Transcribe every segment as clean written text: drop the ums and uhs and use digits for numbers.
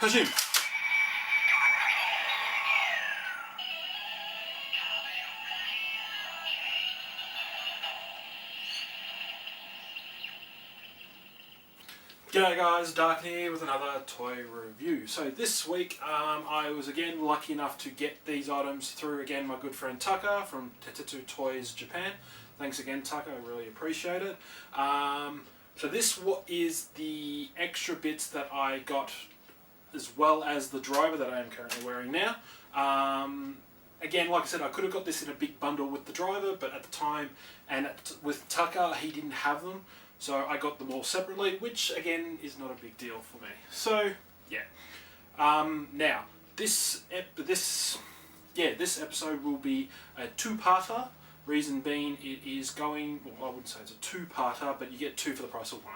Kashim. G'day guys, Dark here with another toy review. So this week I was again lucky enough to get these items through again my good friend Tucker from Tetsu Toys Japan. Thanks again Tucker, I really appreciate it. So this is the extra bits that I got, as well as the driver that I am currently wearing now. Again, like I said, I could have got this in a big bundle with the driver, but at the time and with Tucker he didn't have them. So I got them all separately, which again is not a big deal for me. So yeah. Now this episode will be a two-parter. Reason being, it is going. Well, I wouldn't say it's a two-parter, but you get two for the price of one.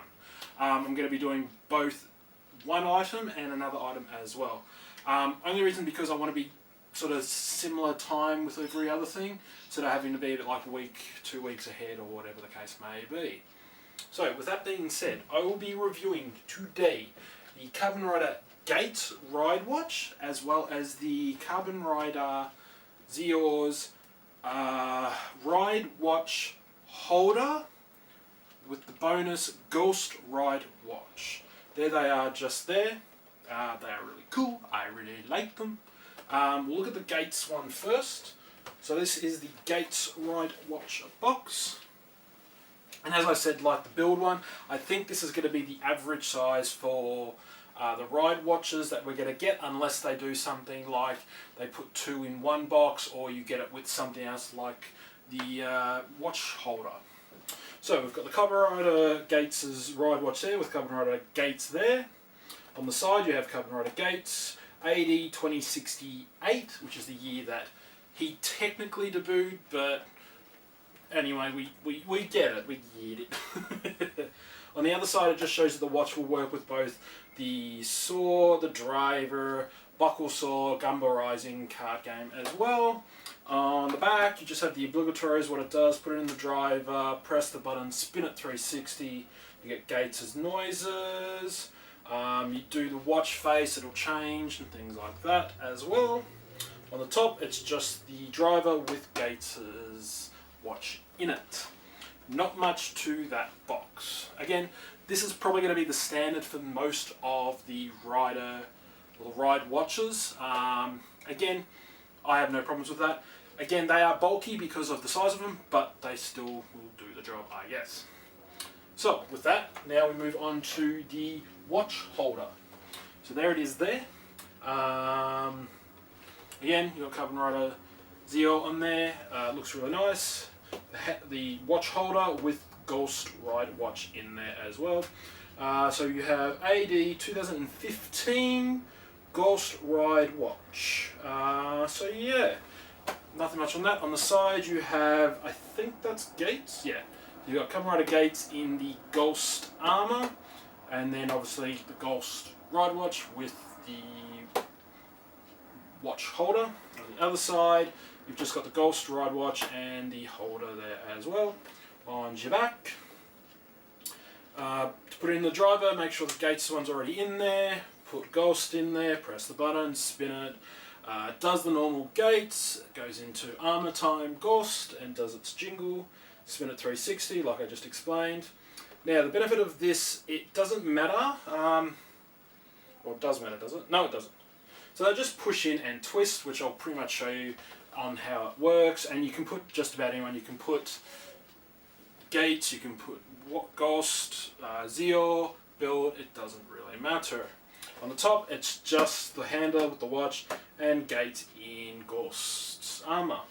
I'm going to be doing both one item and another item as well. Only reason because I want to be sort of similar time with every other thing, instead of having to be like a week, 2 weeks ahead, or whatever the case may be. So, with that being said, I will be reviewing today the Kamen Rider Geiz RideWatch, as well as the Kamen Rider Zeo's RideWatch holder with the bonus Ghost Ride Watch. There they are, just there. They are really cool. I really like them. We'll look at the Geiz one first. So this is the Geiz RideWatch box. And as I said, like the build one, I think this is going to be the average size for the RideWatches that we're going to get, unless they do something like they put two in one box, or you get it with something else like the watch holder. So we've got the Kamen Rider Geiz's RideWatch there with Kamen Rider Geiz there. On the side you have Kamen Rider Geiz AD 2068, which is the year that he technically debuted, but anyway, we get it, we get it. On the other side, it just shows that the watch will work with both the saw, the driver, buckle saw, Gumbo Rising card game as well. On the back, you just have the obligatories, what it does, put it in the driver, press the button, spin it 360, you get Geiz's noises, you do the watch face, it'll change and things like that as well. On the top, it's just the driver with Geiz's watch in it. Not much to that box. Again, this is probably going to be the standard for most of the RideWatches. Again, I have no problems with that. Again, they are bulky because of the size of them, but they still will do the job, I guess. So, with that, now we move on to the watch holder. So there it is there. Again, you've got Kamen Rider Zeo on there. Looks really nice. The watch holder with Ghost Ride Watch in there as well. So you have AD 2015 Ghost Ride Watch. So yeah, nothing much on that. On the side you have, I think that's Geiz. Yeah, you've got Kamen Rider Geiz in the Ghost armor, and then obviously the Ghost Ride Watch with the watch holder. On the other side, you've just got the Ghost Ride Watch and the holder there as well. On your back, to put it in the driver, make sure the Geiz one's already in there. Put Ghost in there, press the button, spin it. Does the normal Geiz, goes into armor time Ghost and does its jingle. Spin it 360 like I just explained. Now the benefit of this, it doesn't matter. Or it does matter, does it? No, it doesn't. So they just push in and twist, which I'll pretty much show you on how it works, and you can put just about anyone. You can put Geiz, you can put Ghost, Zeo, Build, it doesn't really matter. On the top, it's just the handler with the watch and Geiz in Ghost's armor.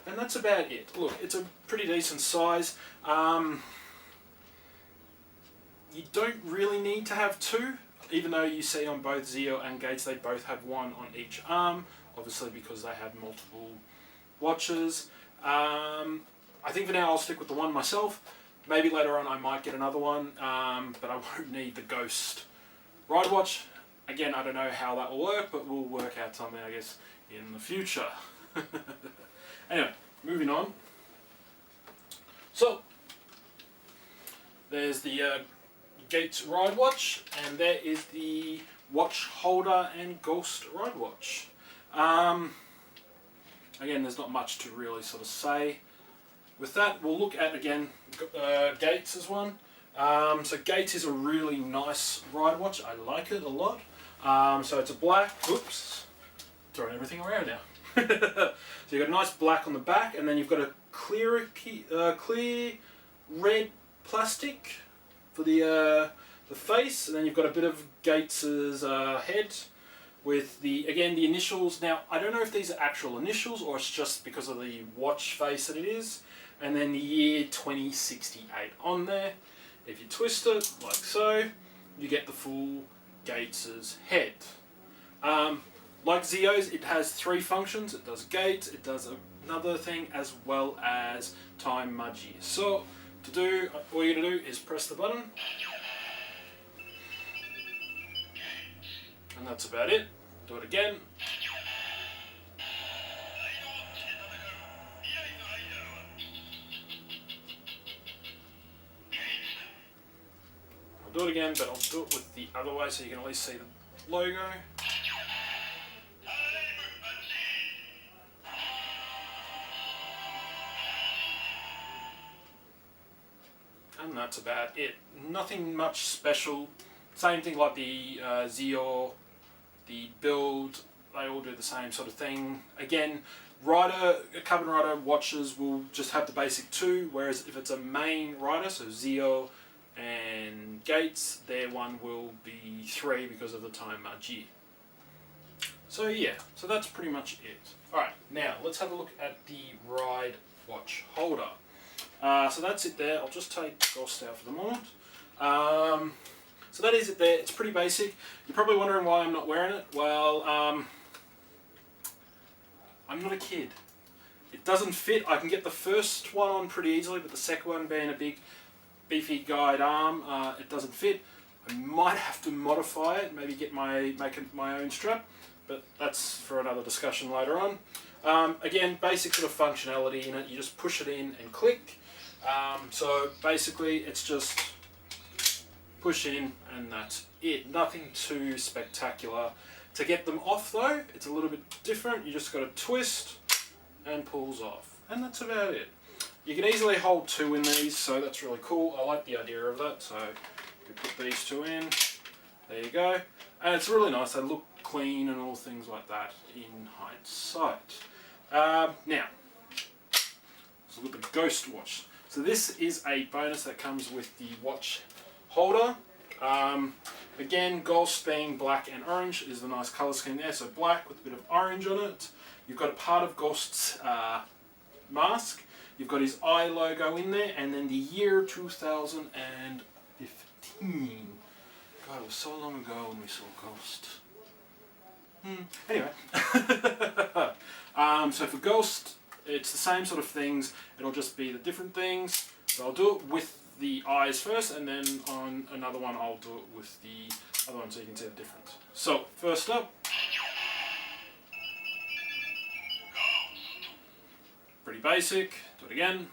And that's about it. Look, it's a pretty decent size. You don't really need to have two, even though you see on both Zeo and Geiz, they both have one on each arm, obviously because they have multiple watches. I think for now I'll stick with the one myself. Maybe later on I might get another one, but I won't need the Ghost Ride Watch. Again, I don't know how that will work, but we'll work out something, I guess, in the future. Anyway, moving on. So, there's the Geiz RideWatch, and there is the watch holder and ghost RideWatch. Again, there's not much to really sort of say. With that, we'll look at, again, Geiz as one. So Geiz is a really nice RideWatch. I like it a lot. So it's a black, oops, throwing everything around now. So you've got a nice black on the back, and then you've got a clear red plastic for the face, and then you've got a bit of Geiz's head with the initials. Now, I don't know if these are actual initials or it's just because of the watch face that it is, and then the year 2068 on there. If you twist it like so, you get the full Geiz's head. Like Zio's, it has 3 functions. It does Geiz, it does another thing, as well as time Mudgy. So, to do, all you're going to do is press the button. And that's about it. Do it again. I'll do it again, but I'll do it with the other way so you can at least see the logo. And that's about it. Nothing much special. Same thing like the Zio, the build, they all do the same sort of thing. Again, Kamen Rider watches will just have the basic 2, whereas if it's a main rider, so Zio and Geiz, their one will be 3 because of the time G. So yeah, so that's pretty much it. Alright, now let's have a look at the RideWatch holder. So that's it there. I'll just take Ghost out for the moment. So that is it there. It's pretty basic. You're probably wondering why I'm not wearing it. Well, I'm not a kid. It doesn't fit. I can get the first one on pretty easily, but the second one being a big, beefy guide arm, it doesn't fit. I might have to modify it, maybe get make my own strap, but that's for another discussion later on. Again, basic sort of functionality in it. You just push it in and click. So basically, it's just push in and that's it. Nothing too spectacular. To get them off though, it's a little bit different. You just got to twist and pulls off, and that's about it. You can easily hold 2 in these, so that's really cool. I like the idea of that. So you can put these 2 in. There you go, and it's really nice. They look clean and all things like that in hindsight. Now, let's look at the Ghost Watch. So this is a bonus that comes with the watch holder. Again, Ghost being black and orange is the nice colour scheme there. So black with a bit of orange on it. You've got a part of Ghost's mask. You've got his eye logo in there, and then the year 2015. God, it was so long ago when we saw Ghost. Anyway, so for Ghost, it's the same sort of things. It'll just be the different things. So I'll do it with the eyes first, and then on another one I'll do it with the other one so you can see the difference. So first up, pretty basic. Do it again.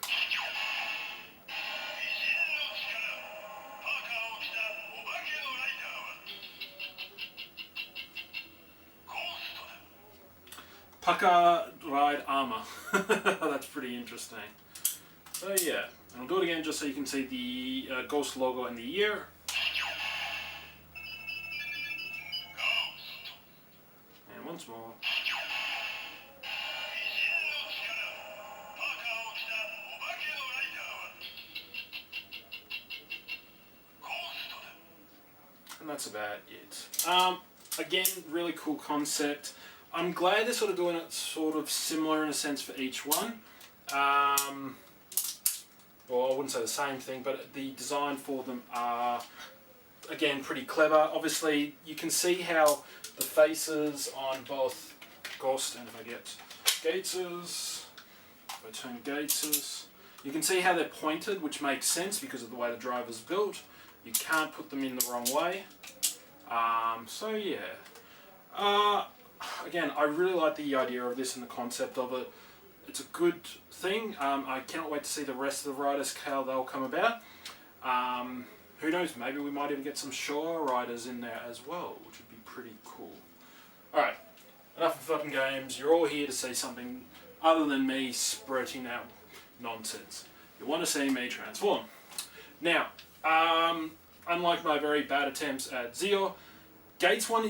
Pucker ride armor. That's pretty interesting. So yeah, and I'll do it again just so you can see the Ghost logo and the year. And once more. And that's about it. Again, really cool concept. I'm glad they're sort of doing it sort of similar in a sense for each one. Well, I wouldn't say the same thing, but the design for them are, again, pretty clever. Obviously, you can see how the faces on both Ghost and if I get Geiz's, if I turn Geiz's, you can see how they're pointed, which makes sense because of the way the driver's built. You can't put them in the wrong way. So yeah. Again, I really like the idea of this and the concept of it. It's a good thing. I cannot wait to see the rest of the riders, how they'll come about. Who knows, maybe we might even get some Shore riders in there as well, which would be pretty cool. Alright, enough of fun games. You're all here to see something other than me spurting out nonsense. You want to see me transform. Now, unlike my very bad attempts at Zeo, Gates one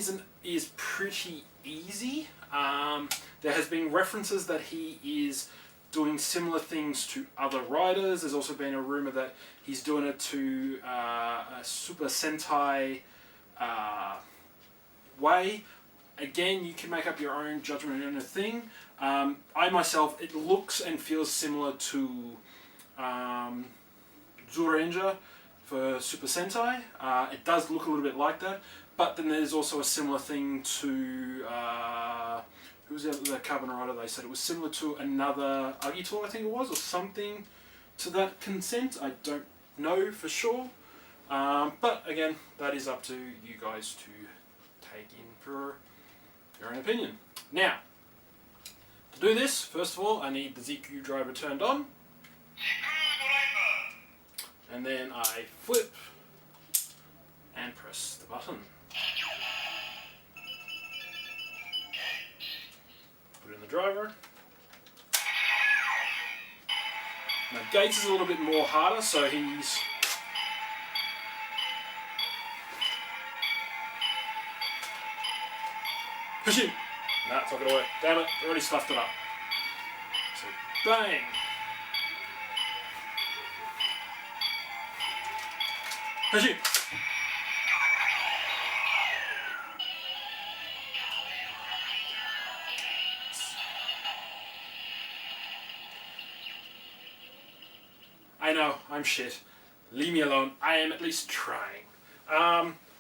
is pretty easy. There has been references that he is doing similar things to other riders. There's also been a rumor that he's doing it to a Super Sentai way. Again, you can make up your own judgment on a thing. I myself, it looks and feels similar to Zuranger for Super Sentai. It does look a little bit like that, but then there's also a similar thing to who's the Kamen Rider? They said it was similar to another Agito, I think it was, or something to that consent. I don't know for sure, but again, that is up to you guys to take in for your own opinion. Now, to do this, first of all, I need the ZQ driver turned on. And then I flip and press the button. Put in the driver. Now Gates is a little bit more harder, so he's push him! Nah, it's not gonna work. Damn it, I already stuffed it up. So bang! Push him! I know, I'm shit. Leave me alone. I am at least trying.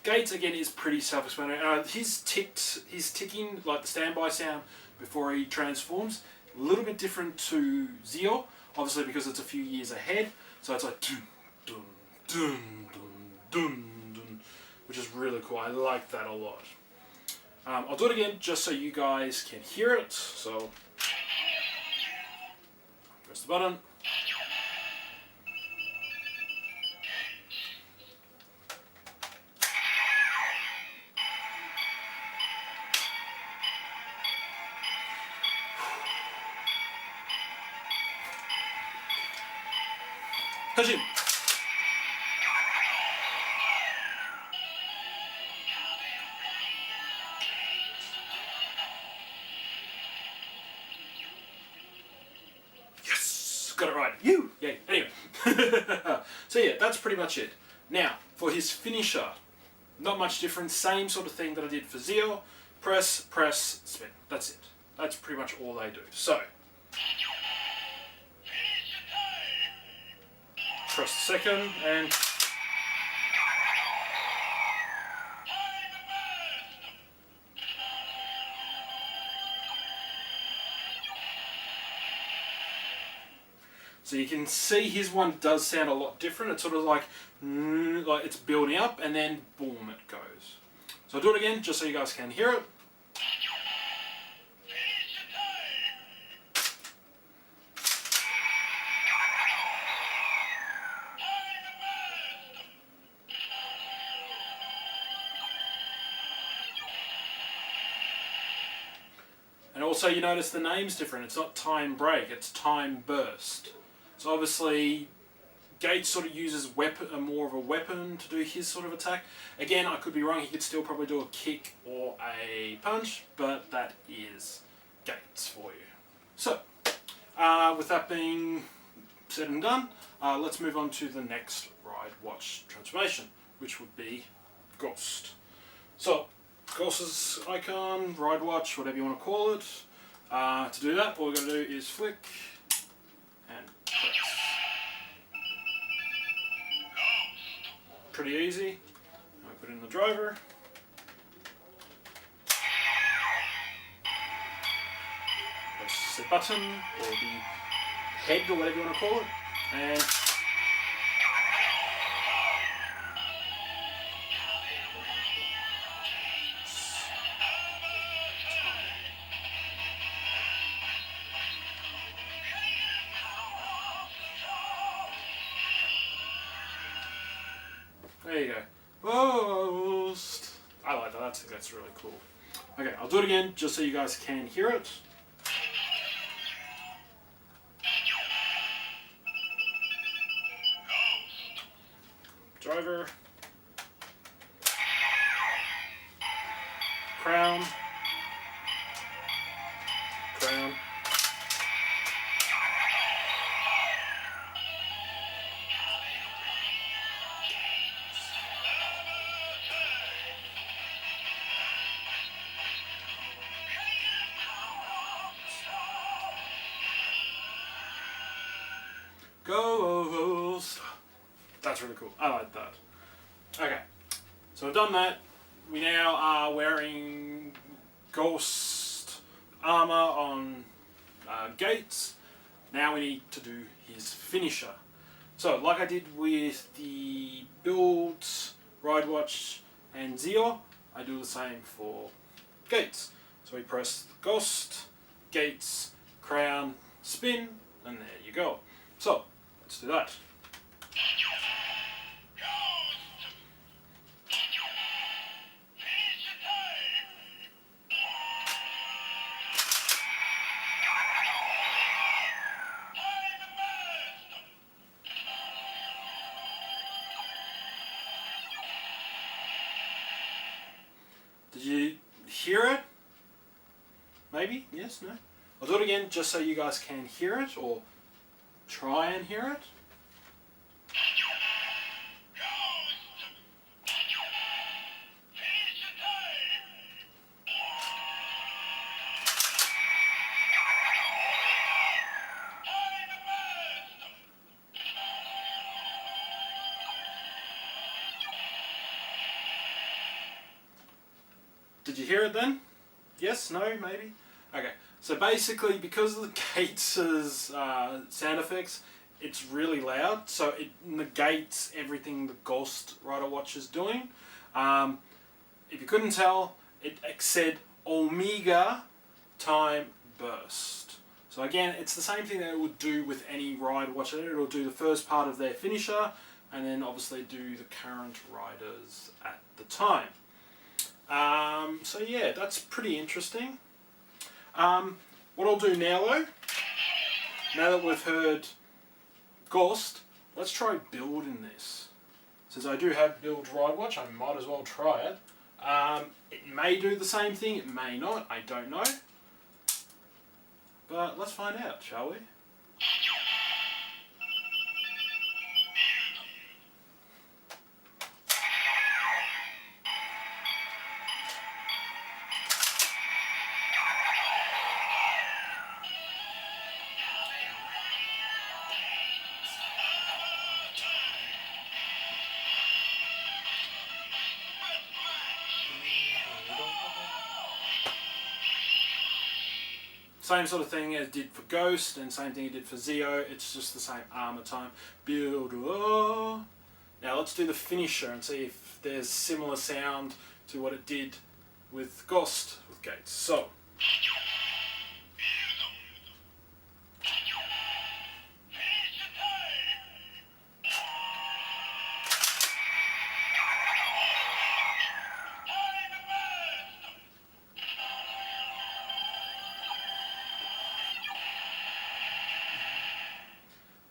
Gates again is pretty self-explanatory. He's ticking like the standby sound before he transforms. A little bit different to Zeo, obviously because it's a few years ahead. So it's like dun dun dun dun dun, which is really cool. I like that a lot. I'll do it again just so you guys can hear it. So press the button. Push him! Yes! Got it right. You! Yay. Anyway. So yeah, that's pretty much it. Now, for his finisher, not much different. Same sort of thing that I did for Zeo. Press, press, spin. That's it. That's pretty much all they do. So, press the second and so you can see his one does sound a lot different. It's sort of like it's building up and then boom, it goes. So I'll do it again just so you guys can hear it. And also you notice the name's different. It's not time break, it's time burst. So obviously Gates sort of uses more of a weapon to do his sort of attack. Again, I could be wrong, he could still probably do a kick or a punch, but that is Gates for you. So, with that being said and done, let's move on to the next RideWatch transformation, which would be Ghost. So, Ghost's icon, RideWatch, whatever you want to call it. To do that, all we're going to do is flick and press. Pretty easy. I put in the driver. Press the button or the head or whatever you want to call it, and there you go. Ghost. I like that. I think that's really cool. Okay, I'll do it again just so you guys can hear it. Driver. Crown. Crown. Ghost. That's really cool. I like that. Okay, so we've done that. We now are wearing ghost armor on Gates. Now we need to do his finisher. So, like I did with the builds, RideWatch, and Zeo, I do the same for Gates. So we press Ghost, Gates, Crown, Spin, and there you go. So, let's do that. Did you hear it? Maybe? Yes? No? I'll do it again just so you guys can hear it, or try and hear it. Did you hear it then? Yes? No? Maybe? Okay. So basically, because of the Gates' sound effects, it's really loud, so it negates everything the Ghost Rider Watch is doing. If you couldn't tell, it said Omega time burst. So again, it's the same thing that it would do with any Rider Watch. It'll do the first part of their finisher, and then obviously do the current riders at the time. So yeah, that's pretty interesting. What I'll do now though, now that we've heard Ghost, let's try building this. Since I do have build RideWatch, I might as well try it. It may do the same thing, it may not, I don't know. But let's find out, shall we? Same sort of thing as it did for Ghost, and same thing it did for Zeo. It's just the same armor time. Build. Oh. Now let's do the finisher and see if there's similar sound to what it did with Ghost with Gates. So.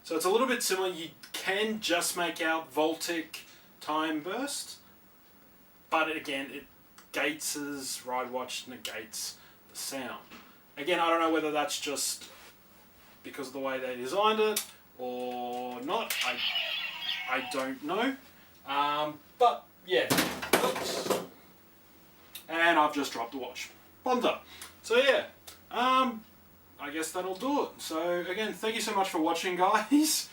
So it's a little bit similar. You can just make out Voltic time burst, but again, Gates' RideWatch negates the sound. Again, I don't know whether that's just because of the way they designed it or not. I don't know. But yeah, oops. And I've just dropped the watch. Bonder. So yeah. I guess that'll do it. So again, thank you so much for watching, guys.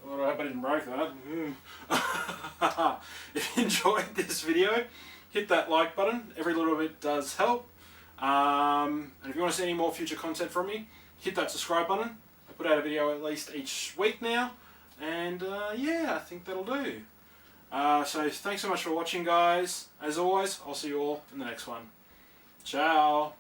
God, I hope I didn't break that. If you enjoyed this video, hit that like button. Every little bit does help. And if you want to see any more future content from me, hit that subscribe button. I put out a video at least each week now. And yeah, I think that'll do. So thanks so much for watching, guys. As always, I'll see you all in the next one. Ciao.